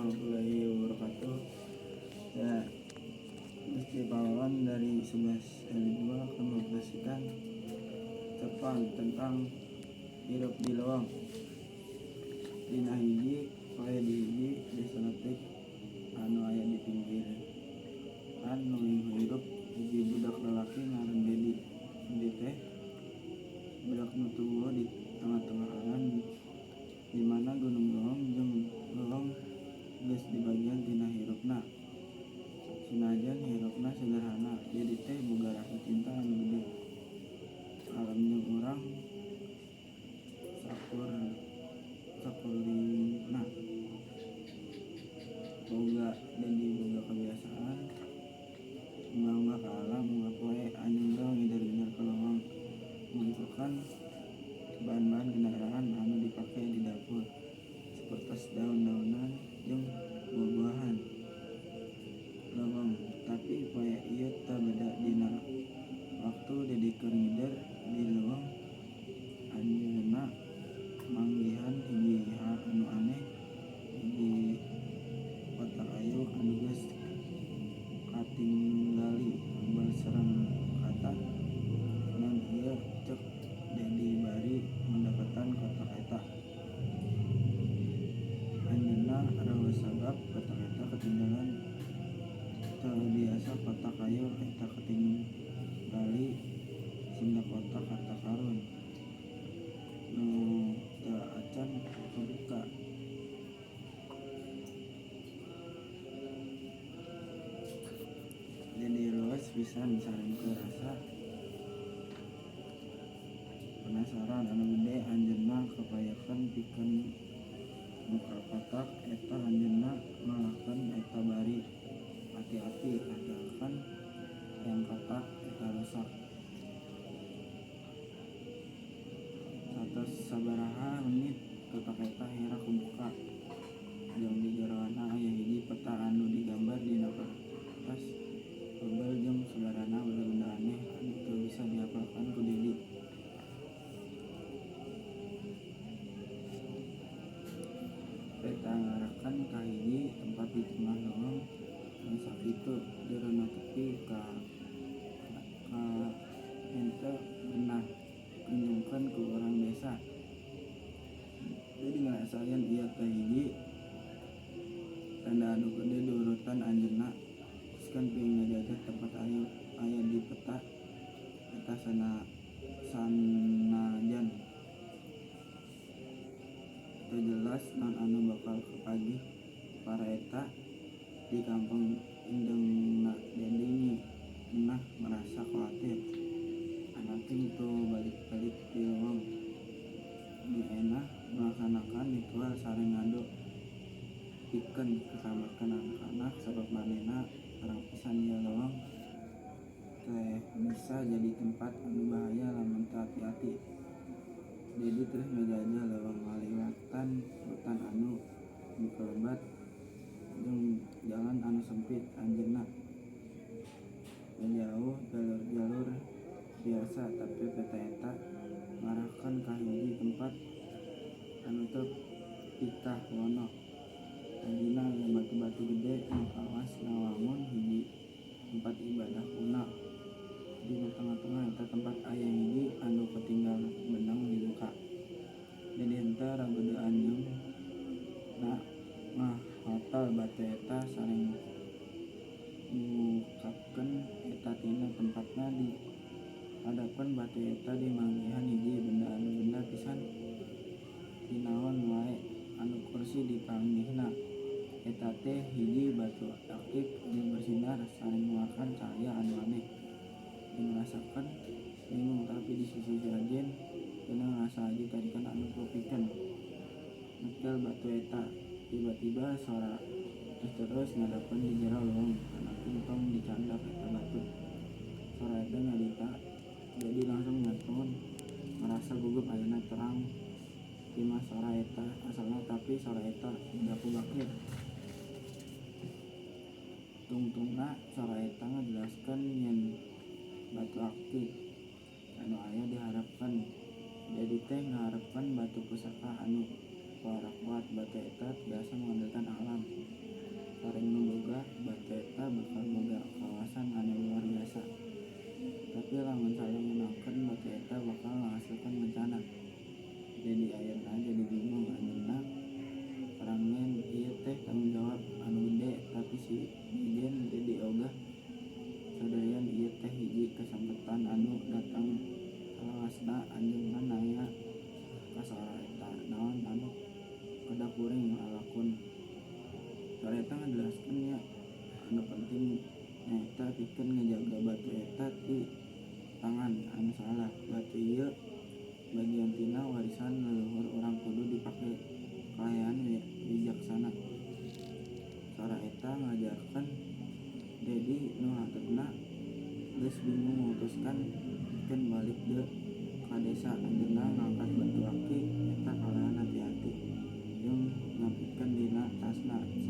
warahmatullahi wabarakatuh. Ya, Gusti Pahlawan dari 11 elit 2 akan mempresentasikan ucapan tentang hidup di lowong. Dina hiji poe di hiji desa letik anu aya di pinggir anu hirup hiji budak lalaki ngaran Dedi. Dedi teh budak nu tuwa di tengah-tengah alam di mana gunung lowong jeung lowong geus di bagian tina hirupna. Sinajan hirupna sederhana, Dedi teh boga rasa cinta anu gede. Alam jeung urang sakurina boga Dedi boga kebiasaan unggah-unggah ka alam, unggah poe anjing ngidar-ngidar ka lowong mengumpulkan bahan-bahan kendaraan anu dipake di dapur seperti daun-daunan jeung buah-buahan lowong. Tapi poe ieu teu beda dina waktu Dedi keur ngidar di lowong. Anjeunna manggihan hiji hal anu aneh, hiji kotak kayu anu geus katinggali ambal sareng kata ngan ieu cek Dedi bari mendapatan kotak eta. Anjeunna raos sagap kotak eta ketinggalan. Teu biasa kotak kayu eta ketinggali sehingga kotak harta karun nu teu acan kabuka. Dedi raos pisan sarengkeun rasa penasaran anu gede. Anjeunna kapayakeun pikeun buka kotak eta. Anjeunna ngalahkeun eta bari hati-hati asalkan yang kotak eta rusak. Satos sabaraha menit kotak eta hera kabuka jeung di jeroana aya hiji peta anu digambar dina kertas tebel jeung sabarana benda-benda aneh anu teu bisa dihafalkan ku Dedi. Peta ngarakan ka hiji tempat di tengah lowong anu sakitu jeroana tepi ka henteu pernah kunjungkeun ku urang desa. Jadi ngarasakeun ieu teh hiji tanda anu gede di urutan anjeunna sikeun peuing ngajajah tempat aya di peta eta sanajan teu jelas naon anu bakal kapagih para eta di kampung indengna. Dedi nyeunah merasa khawatir anating tu balik-balik di lowong. Di enah melaksanakan ritual sareng ngado pikeun kaselamatkeun anak-anak sabab manehna arang pisan ieu lowong teh bisa jadi tempat anu bahaya lamun teu hati-hati. Dedi terus ngajajah lowong ngaliwatan hutan anu dikelebat jeung jalan anu sempit. Anjeunna ngajauh jalur-jalur biasa, tapi peta eta ngarahkeun ka hiji tempat anu teu pitah lono. Anjeunna aya batu-batu gede nu kawas ngawangun hiji tempat ibadah kuna. Di tengah-tengah eta tempat aya hiji anu katinggal benang di muka. Dedi henteu ragudean jeung ngahotel batu eta sareng ngungkapkeun eta tina tempatna. Di hadapan batu eta dimanggihan hiji benda anu benda pisan tinaon wae anu kursi dipanggihna. Eta teh hiji batu aktif jeung bersinar sareng mengeluarkan cahaya anu aneh. Dirasakeun bingung, tapi di sisi lain cenah ngarasa haji tarikan anu kupikeun nekel batu eta. Tiba-tiba suara terus ngadapeun di jero lowong anating tong dicandak eta batu. Suara eta nyarita Dedi langsung nyaton merasa gugup ayeuna terang ti mah suara eta asalna, tapi suara eta daku bakir. Tungtungna suara eta ngajelaskeun yen batu aktif anu aya diharapkeun. Dedi teh ngaharepkeun batu pusaka anu kuat. Batu eta biasa mengandalkan alam. eta ngajelaskeun nya anu penting nyaeta pikeun ngajaga batu eta ti tangan anu salah. Batu ieu bagian tina warisan leluhur urang kudu dipake kalayan wijaksana. Cara eta ngajarkeun Dedi nu hateupna geus bingung mutuskan pikeun balik deui ka desa. Anjeunna ngangkat batu aki eta kalayan hati-hati jeung nyapikeun dina tasna.